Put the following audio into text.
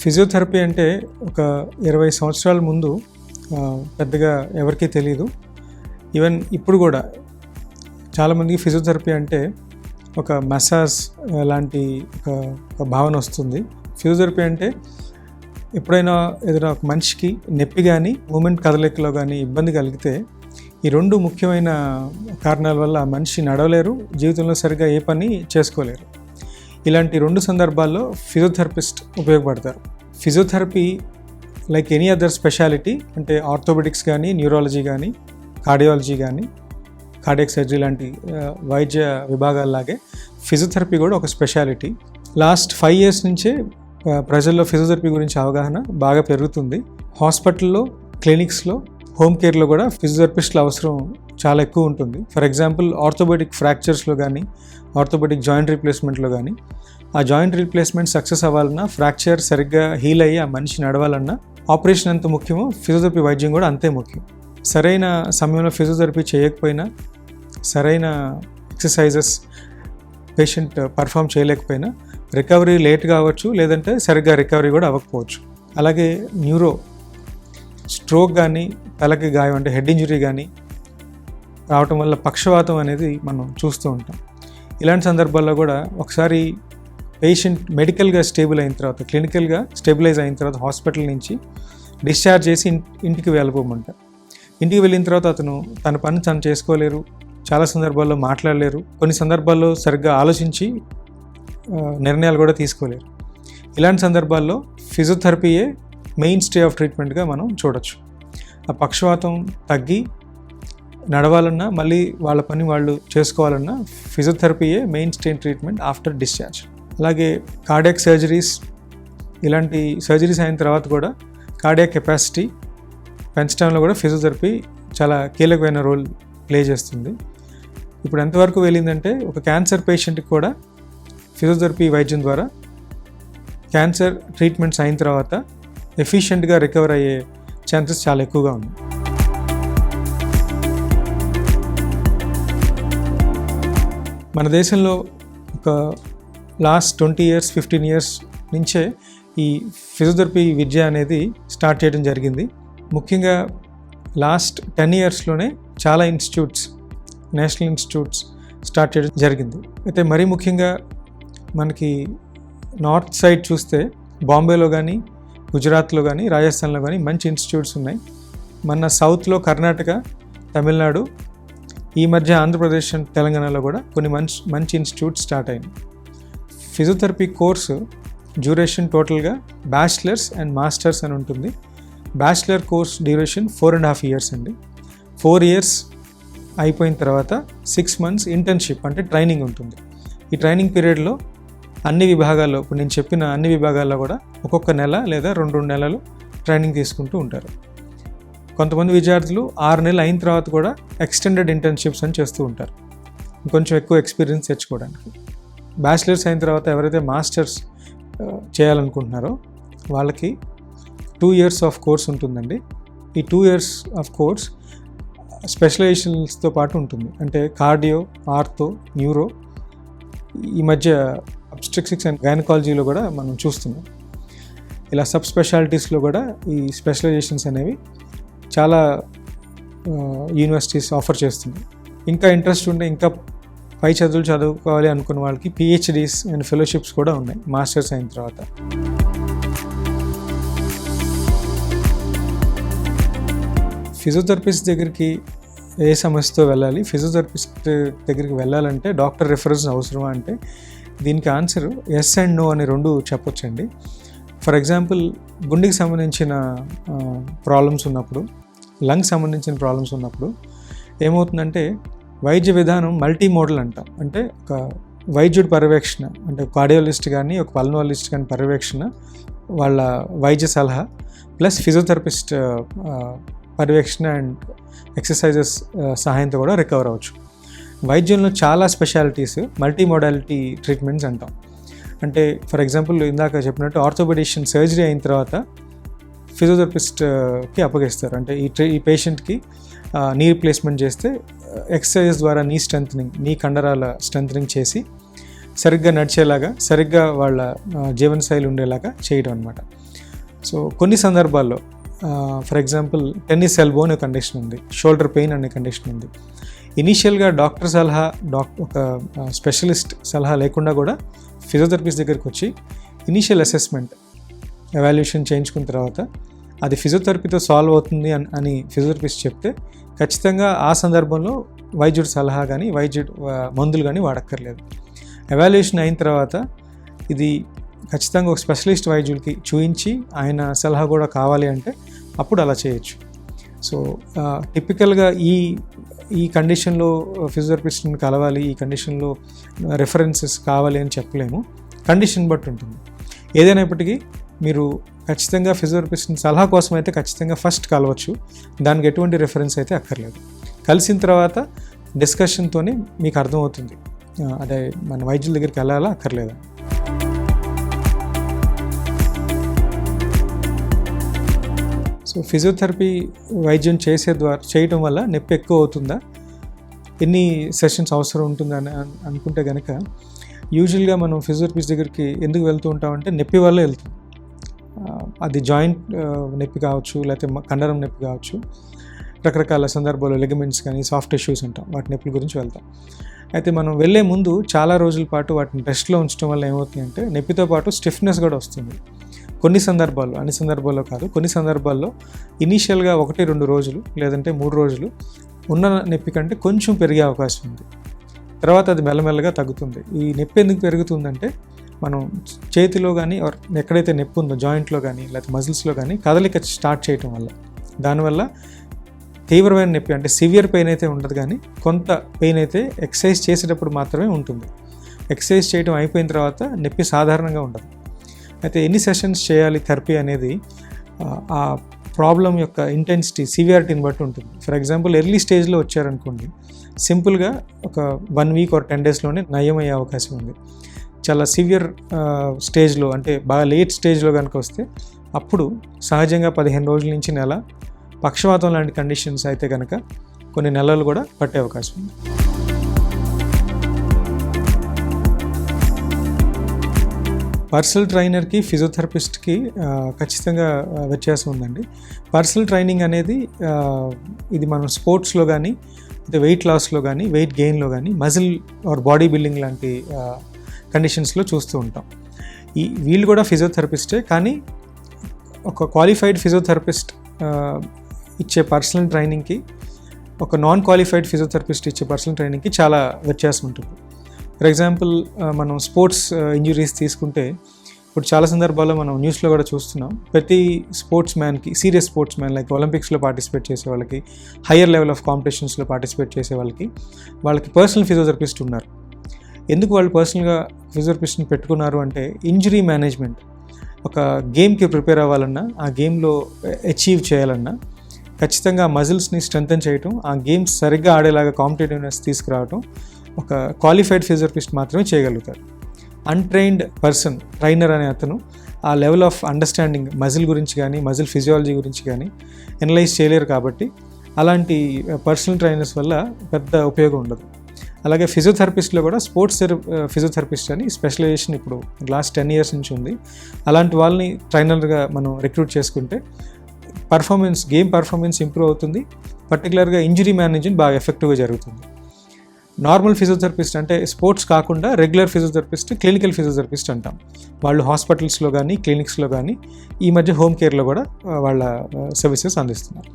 Physiotherapy అంటే ఒక 20 సంవత్సరాల ముందు పెద్దగా ఎవరికీ తెలియదు. ఈవెన్ ఇప్పుడు కూడా చాలామందికి ఫిజియోథెరపీ అంటే ఒక మసాజ్ లాంటి ఒక భావన వస్తుంది. ఫిజియోథెరపీ అంటే ఎప్పుడైనా ఏదైనా ఒక మనిషికి నొప్పి కానీ మూమెంట్ కదలికలో కానీ ఇబ్బంది కలిగితే ఈ రెండు ముఖ్యమైన కారణాల వల్ల మనిషి నడవలేరు, జీవితంలో సరిగ్గా ఏ పని చేసుకోలేరు. ఇలాంటి రెండు సందర్భాల్లో ఫిజియోథెరపిస్ట్ ఉపయోగపడతారు. Physiotherapy like any other specialty, అంటే ఆర్థోపెడిక్స్ కానీ, న్యూరాలజీ కానీ, కార్డియాలజీ కానీ, కార్డియాక్ సర్జరీ లాంటి వైద్య విభాగాల్లాగే ఫిజియోథెరపీ కూడా ఒక స్పెషాలిటీ. లాస్ట్ 5 years నుంచే ప్రజల్లో ఫిజియోథెరపీ గురించి అవగాహన బాగా పెరుగుతుంది. హాస్పిటల్లో, క్లినిక్స్లో, హోమ్ కేర్లో కూడా ఫిజియోథెరపిస్టుల అవసరం చాలా ఎక్కువ ఉంటుంది. ఫర్ ఎగ్జాంపుల్ ఆర్థోపెడిక్ ఫ్రాక్చర్స్లో కానీ, ఆర్థోపెడిక్ జాయింట్ రీప్లేస్మెంట్లో కానీ, ఆ జాయింట్ రీప్లేస్మెంట్ సక్సెస్ అవ్వాలన్నా, ఫ్రాక్చర్ సరిగ్గా హీల్ అయ్యి ఆ మనిషి నడవాలన్నా ఆపరేషన్ ఎంత ముఖ్యమో ఫిజియోథెరపీ వైద్యం కూడా అంతే ముఖ్యం. సరైన సమయంలో ఫిజియోథెరపీ చేయకపోయినా, సరైన ఎక్సర్సైజెస్ పేషెంట్ పర్ఫామ్ చేయలేకపోయినా రికవరీ లేట్ కావచ్చు, లేదంటే సరిగ్గా రికవరీ కూడా అవ్వకపోవచ్చు. అలాగే స్ట్రోక్ కానీ, తలకి గాయం అంటే హెడ్ ఇంజరీ కానీ రావటం వల్ల పక్షవాతం అనేది మనం చూస్తూ ఉంటాం. ఇలాంటి సందర్భాల్లో కూడా ఒకసారి పేషెంట్ మెడికల్గా స్టేబుల్ అయిన తర్వాత, క్లినికల్గా స్టెబిలైజ్ అయిన తర్వాత హాస్పిటల్ నుంచి డిశ్చార్జ్ చేసి ఇంటికి వెళ్ళిపోమంటారు. ఇంటికి వెళ్ళిన తర్వాత అతను తన పని తను చేసుకోలేరు, చాలా సందర్భాల్లో మాట్లాడలేరు, కొన్ని సందర్భాల్లో సరిగ్గా ఆలోచించి నిర్ణయాలు కూడా తీసుకోలేరు. ఇలాంటి సందర్భాల్లో ఫిజియోథెరపీయే మెయిన్ స్టే ఆఫ్ ట్రీట్మెంట్గా మనం చూడొచ్చు. ఆ పక్షవాతం తగ్గి నడవాలన్నా, మళ్ళీ వాళ్ళ పని వాళ్ళు చేసుకోవాలన్నా ఫిజియోథెరపీయే mainstay treatment after discharge. అలాగే కార్డియాక్ సర్జరీస్, ఇలాంటి సర్జరీస్ అయిన తర్వాత కూడా కార్డియాక్ కెపాసిటీ పెంచడంలో కూడా ఫిజియోథెరపీ చాలా కీలకమైన రోల్ ప్లే చేస్తుంది. ఇప్పుడు ఎంతవరకు వెళ్ళిందంటే ఒక క్యాన్సర్ పేషెంట్కి కూడా ఫిజియోథెరపీ వైద్యం ద్వారా క్యాన్సర్ ట్రీట్మెంట్స్ అయిన తర్వాత ఎఫిషియెంట్గా రికవర్ అయ్యే ఛాన్సెస్ చాలా ఎక్కువగా ఉన్నాయి. మన దేశంలో ఒక లాస్ట్ 20 years 15 years నుంచే ఈ ఫిజియోథెరపీ విద్య అనేది స్టార్ట్ చేయడం జరిగింది. ముఖ్యంగా లాస్ట్ 10 yearsలోనే చాలా ఇన్స్టిట్యూట్స్, నేషనల్ ఇన్స్టిట్యూట్స్ స్టార్ట్ చేయడం జరిగింది. అయితే మరీ ముఖ్యంగా మనకి నార్త్ సైడ్ చూస్తే బాంబేలో కానీ, గుజరాత్లో కానీ, రాజస్థాన్లో కానీ మంచి ఇన్స్టిట్యూట్స్ ఉన్నాయి. మన సౌత్లో కర్ణాటక, తమిళనాడు, ఈ మధ్య ఆంధ్రప్రదేశ్ అండ్ తెలంగాణలో కూడా కొన్ని మంచి ఇన్స్టిట్యూట్స్ స్టార్ట్ అయినాయి. ఫిజియోథెరపీ కోర్సు డ్యూరేషన్ టోటల్గా బ్యాచిలర్స్ అండ్ మాస్టర్స్ అని ఉంటుంది. బ్యాచిలర్ కోర్స్ డ్యూరేషన్ 4.5 years అండి. 4 years అయిపోయిన తర్వాత 6 months ఇంటర్న్షిప్ అంటే ట్రైనింగ్ ఉంటుంది. ఈ ట్రైనింగ్ పీరియడ్లో అన్ని విభాగాల్లో, ఇప్పుడు నేను చెప్పిన అన్ని విభాగాల్లో కూడా ఒక్కొక్క నెల లేదా 2 నెలలు ట్రైనింగ్ తీసుకుంటూ ఉంటారు. కొంతమంది విద్యార్థులు 6 నెలలు అయిన తర్వాత కూడా ఎక్స్టెండెడ్ ఇంటర్న్షిప్స్ అని చేస్తూ ఉంటారు, కొంచెం ఎక్కువ ఎక్స్పీరియన్స్ తెచ్చుకోవడానికి. బ్యాచిలర్స్ అయిన తర్వాత ఎవరైతే మాస్టర్స్ చేయాలనుకుంటున్నారో వాళ్ళకి 2 years ఆఫ్ కోర్స్ ఉంటుందండి. ఈ 2 years ఆఫ్ కోర్స్ స్పెషలైజేషన్స్తో పాటు ఉంటుంది. అంటే కార్డియో, ఆర్థో, న్యూరో, ఈ మధ్య అబ్స్ట్రిక్టిక్స్ అండ్ గైనకాలజీలో కూడా మనం చూస్తున్నాం. ఇలా సబ్ స్పెషాలిటీస్లో కూడా ఈ స్పెషలైజేషన్స్ అనేవి చాలా యూనివర్సిటీస్ ఆఫర్ చేస్తుంది. ఇంకా ఇంట్రెస్ట్ ఉంటే, ఇంకా పై చదువులు చదువుకోవాలి అనుకున్న వాళ్ళకి PhDs అండ్ ఫెలోషిప్స్ కూడా ఉన్నాయి మాస్టర్స్ అయిన తర్వాత. ఫిజియోథెరపిస్ట్ దగ్గరికి ఏ సమస్యతో వెళ్ళాలి, ఫిజియోథెరపిస్ట్ దగ్గరికి వెళ్ళాలంటే డాక్టర్ రిఫరెన్స్ అవసరమా అంటే దీనికి ఆన్సర్ ఎస్ అండ్ నో అని 2 చెప్పొచ్చండి. ఫర్ ఎగ్జాంపుల్ గుండెకి సంబంధించిన ప్రాబ్లమ్స్ ఉన్నప్పుడు, లంగ్స్ సంబంధించిన ప్రాబ్లమ్స్ ఉన్నప్పుడు ఏమవుతుందంటే వైద్య విధానం మల్టీ మోడల్ అంటాం. అంటే ఒక వైద్యుడి పర్యవేక్షణ, అంటే కార్డియాలజిస్ట్ కానీ, ఒక పల్మనాలజిస్ట్ కానీ పర్యవేక్షణ, వాళ్ళ వైద్య సలహా ప్లస్ ఫిజియోథెరపిస్ట్ పర్యవేక్షణ అండ్ ఎక్సర్సైజెస్ సహాయంతో కూడా రికవర్ అవ్వచ్చు. వైద్యంలో చాలా స్పెషాలిటీస్ మల్టీ మోడాలిటీ ట్రీట్మెంట్స్ అంటాం. అంటే ఫర్ ఎగ్జాంపుల్ ఇందాక చెప్పినట్టు ఆర్థోపెడిషియన్ సర్జరీ అయిన తర్వాత ఫిజియోథెరపిస్ట్కి అప్పగిస్తారు. అంటే ఈ పేషెంట్కి నీ రీప్లేస్మెంట్ చేస్తే ఎక్సర్సైజెస్ ద్వారా నీ కండరాల స్ట్రెంథనింగ్ చేసి సరిగ్గా నడిచేలాగా, సరిగ్గా వాళ్ళ జీవనశైలి ఉండేలాగా చేయడం అనమాట. సో కొన్ని సందర్భాల్లో ఫర్ ఎగ్జాంపుల్ టెన్నిస్ ఎల్బో అనే కండిషన్ ఉంది, షోల్డర్ పెయిన్ అనే కండిషన్ ఉంది. ఇనీషియల్గా డాక్టర్ సలహా, ఒక స్పెషలిస్ట్ సలహా లేకుండా కూడా ఫిజియోథెరపిస్ట్ దగ్గరికి వచ్చి ఇనీషియల్ అసెస్మెంట్, ఎవాల్యుయేషన్ చేయించుకున్న తర్వాత అది ఫిజియోథెరపీతో సాల్వ్ అవుతుంది అని ఫిజియోథెరపిస్ట్ చెప్తే ఖచ్చితంగా ఆ సందర్భంలో వైద్యుడి సలహా కానీ మందులు కానీ వాడక్కర్లేదు. ఎవాల్యుయేషన్ అయిన తర్వాత ఇది ఖచ్చితంగా ఒక స్పెషలిస్ట్ వైద్యుడికి చూయించి ఆయన సలహా కూడా కావాలి అంటే అప్పుడు అలా చేయొచ్చు. సో టిపికల్గా ఈ కండిషన్లో ఫిజియోథెరపిస్ట్ని కలవాలి, ఈ కండిషన్లో రెఫరెన్సెస్ కావాలి అని చెప్పలేము, కండిషన్ బట్టి ఉంటుంది. ఏదైనప్పటికీ మీరు ఖచ్చితంగా ఫిజియోథెరపిస్ట్ని సలహా కోసం అయితే ఖచ్చితంగా ఫస్ట్ కలవచ్చు, దానికి ఎటువంటి రెఫరెన్స్ అయితే అక్కర్లేదు. కలిసిన తర్వాత డిస్కషన్తోనే మీకు అర్థమవుతుంది అదే మన వైద్యుల దగ్గరికి వెళ్ళాలా అక్కర్లేదా. సో ఫిజియోథెరపీ వైద్యం చేయటం వల్ల నొప్పి ఎక్కువ అవుతుందా, ఎన్ని సెషన్స్ అవసరం ఉంటుందని అనుకుంటే కనుక యూజువల్గా మనం ఫిజియోథెరపిస్ట్ దగ్గరికి ఎందుకు వెళ్తూ ఉంటామంటే నొప్పి వల్ల వెళ్తాం. అది జాయింట్ నొప్పి కావచ్చు, లేకపోతే కండరం నొప్పి కావచ్చు, రకరకాల సందర్భాల్లో లిగమెంట్స్ కానీ సాఫ్ట్ టిష్యూస్ ఉంటాం, వాటి నొప్పుల గురించి వెళ్తాం. అయితే మనం వెళ్ళే ముందు చాలా రోజుల పాటు వాటిని రెస్ట్లో ఉంచడం వల్ల ఏమవుతుందంటే నొప్పితో పాటు స్టిఫ్నెస్ కూడా వస్తుంది. కొన్ని సందర్భాల్లో, అన్ని సందర్భాల్లో కాదు, కొన్ని సందర్భాల్లో ఇనీషియల్గా 1-2 రోజులు లేదంటే 3 రోజులు ఉన్న నొప్పి కంటే కొంచెం పెరిగే అవకాశం ఉంది. తర్వాత అది మెల్లమెల్లగా తగ్గుతుంది. ఈ నొప్పి ఎందుకు పెరుగుతుందంటే మనం చేతిలో కానీ ఎక్కడైతే నొప్పి ఉందో జాయింట్లో కానీ లేకపోతే మజిల్స్లో కానీ కదలిక స్టార్ట్ చేయటం వల్ల, దానివల్ల తీవ్రమైన నొప్పి అంటే సివియర్ పెయిన్ అయితే ఉండదు, కానీ కొంత పెయిన్ అయితే ఎక్సర్సైజ్ చేసేటప్పుడు మాత్రమే ఉంటుంది. ఎక్సర్సైజ్ చేయడం అయిపోయిన తర్వాత నొప్పి సాధారణంగా ఉండదు. అయితే ఎన్ని సెషన్స్ చేయాలి థెరపీ అనేది ఆ ప్రాబ్లం యొక్క ఇంటెన్సిటీ, సివియారిటీని బట్టి ఉంటుంది. ఫర్ ఎగ్జాంపుల్ ఎర్లీ స్టేజ్లో వచ్చారనుకోండి, సింపుల్గా ఒక 1 వీక్ or 10 డేస్లోనే నయం అయ్యే అవకాశం ఉంది. చాలా సివియర్ స్టేజ్లో అంటే బాగా లేట్ స్టేజ్లో కనుక వస్తే అప్పుడు సహజంగా 15 రోజుల నుంచి నెల, పక్షవాతం లాంటి కండిషన్స్ అయితే కనుక కొన్ని నెలలు కూడా పట్టే అవకాశం ఉంది. పర్సనల్ ట్రైనర్కి ఫిజియోథెరపిస్ట్కి ఖచ్చితంగా వ్యత్యాసం ఉందండి. పర్సనల్ ట్రైనింగ్ అనేది ఇది మనం స్పోర్ట్స్లో కానీ, అయితే వెయిట్ లాస్లో కానీ, వెయిట్ గెయిన్లో కానీ, మజిల్ ఆర్ బాడీ బిల్డింగ్ లాంటి కండిషన్స్లో చూస్తూ ఉంటాం. వీళ్ళు కూడా ఫిజియోథెరపిస్టే, కానీ ఒక క్వాలిఫైడ్ ఫిజియోథెరపిస్ట్ ఇచ్చే పర్సనల్ ట్రైనింగ్కి ఒక నాన్ క్వాలిఫైడ్ ఫిజియోథెరపిస్ట్ ఇచ్చే పర్సనల్ ట్రైనింగ్కి చాలా వ్యత్యాసం ఉంటుంది. ఫర్ ఎగ్జాంపుల్ మనం స్పోర్ట్స్ ఇంజురీస్ తీసుకుంటే ఇప్పుడు చాలా సందర్భాల్లో మనం న్యూస్లో కూడా చూస్తున్నాం. ప్రతి స్పోర్ట్స్ మ్యాన్కి, సీరియస్ స్పోర్ట్స్ మ్యాన్ లైక్ ఒలింపిక్స్లో పార్టిసిపేట్ చేసే వాళ్ళకి, హయ్యర్ లెవెల్ ఆఫ్ కాంపిటీషన్స్లో పార్టిసిపేట్ చేసే వాళ్ళకి పర్సనల్ ఫిజియోథెరపిస్ట్ ఉన్నారు. ఎందుకు వాళ్ళు పర్సనల్గా ఫిజియోథెరపిస్ట్ని పెట్టుకున్నారు అంటే ఇంజరీ మేనేజ్మెంట్. ఒక గేమ్కి ప్రిపేర్ అవ్వాలన్నా, ఆ గేమ్లో అచీవ్ చేయాలన్నా ఖచ్చితంగా మజిల్స్ని స్ట్రెంథెన్ చేయటం, ఆ గేమ్స్ సరిగ్గా ఆడేలాగా కాంపిటేటివ్నెస్ తీసుకురావటం ఒక క్వాలిఫైడ్ ఫిజియోథెరపిస్ట్ మాత్రమే చేయగలుగుతారు. అన్ట్రైన్డ్ పర్సన్, ట్రైనర్ అనే అతను ఆ లెవెల్ ఆఫ్ అండర్స్టాండింగ్ మజిల్ గురించి కానీ, మజిల్ ఫిజియాలజీ గురించి కానీ ఎనలైజ్ చేయలేరు. కాబట్టి అలాంటి పర్సనల్ ట్రైనర్స్ వల్ల పెద్ద ఉపయోగం ఉండదు. అలాగే ఫిజియోథెరపిస్ట్లో కూడా స్పోర్ట్స్ ఫిజియోథెరపిస్ట్ అని స్పెషలైజేషన్ ఇప్పుడు లాస్ట్ 10 years నుంచి ఉంది. అలాంటి వాళ్ళని ట్రైనర్గా మనం రిక్రూట్ చేసుకుంటే గేమ్ పర్ఫార్మెన్స్ ఇంప్రూవ్ అవుతుంది. పర్టికులర్గా ఇంజరీ మేనేజ్మెంట్ బాగా ఎఫెక్టివ్గా జరుగుతుంది. నార్మల్ ఫిజియోథెరపిస్ట్ అంటే స్పోర్ట్స్ కాకుండా రెగ్యులర్ ఫిజియోథెరపిస్ట్, క్లినికల్ ఫిజియోథెరపిస్ట్ అంటాం. వాళ్ళు హాస్పిటల్స్లో కానీ, క్లినిక్స్లో కానీ, ఈ మధ్య హోమ్ కేర్లో కూడా వాళ్ళ సర్వీసెస్ అందిస్తున్నారు.